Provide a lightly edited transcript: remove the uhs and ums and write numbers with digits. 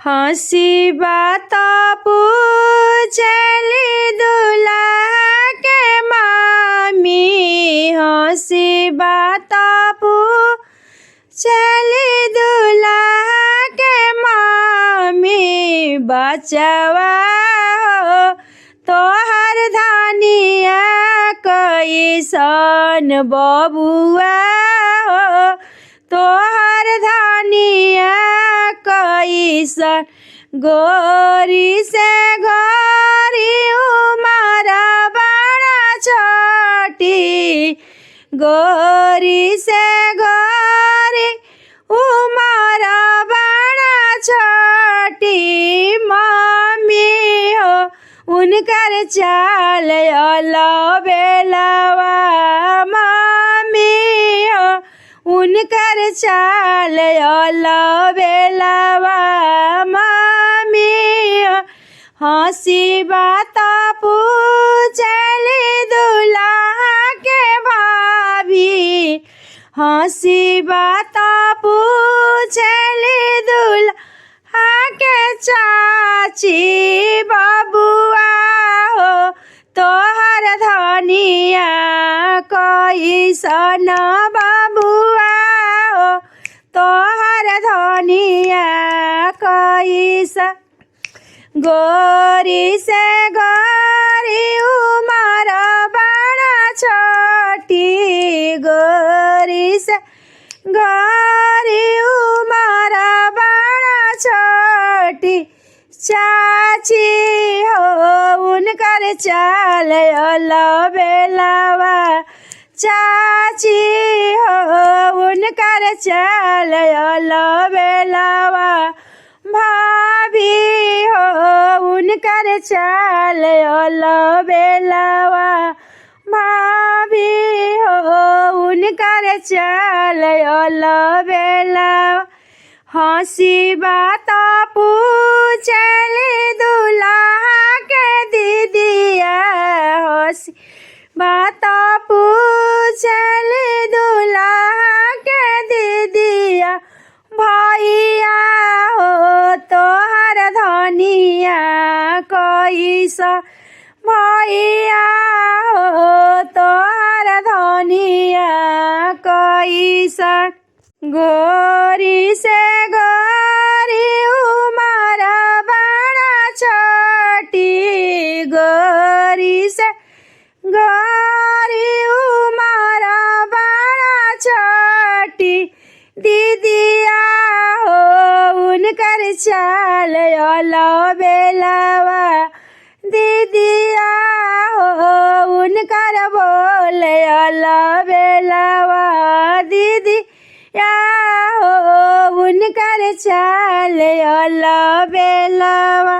हंसी बात पूछली दुल्हा के मामी, हंसी बात पूछली दुल्हा के मामी। बचवा हो तोहर धनिया कैसन बबुआ हो, तोहर धनिया कैसन। गोरी से गोरी उमर बड़ा छोटी, गोरी से गोरी उमर बड़ा छोटी। मम्मी हो उनकर चाल अलबेलवा, मम्मी हो उनकर चाल अलबेलवा। मम्मी हो हंसी बात पूछली दुल्हा के भाभी, हंसी बात पूछली दुल्हा के चाची। बबुआ हो तोहर धनिया कैसन बबुआ हो, तोहर धनिया कैसन। गोरी से गोरी उमर बड़ा छोटी, गोरी से गोरी उमर बड़ा छोटी। चाची हो उनकर चाल अलबेलवा, चाची हो उनकर चाल अलबेलवा। भाभी हो उनकर चाल अलबेलवा, भाभी हो उनकर चाल अलबेलवा। हंसी बात पूछली दुल्हा के दीदिया, हंसी बात पूछली दुल्हा के दीदिया। भैया हो तोहर धनिया कैसन, भैया हो तोहर धनिया कैसन। गोरी से गोरी उमर बड़ा छोटी, गोरी से गोरी उमर बड़ा छोटी। दीदिया हो उनकर चाल अलबेलवा, दीदिया हो उनकर बोल अलबेलवा। दीदिया हो उनकर चाल अलबेलवा।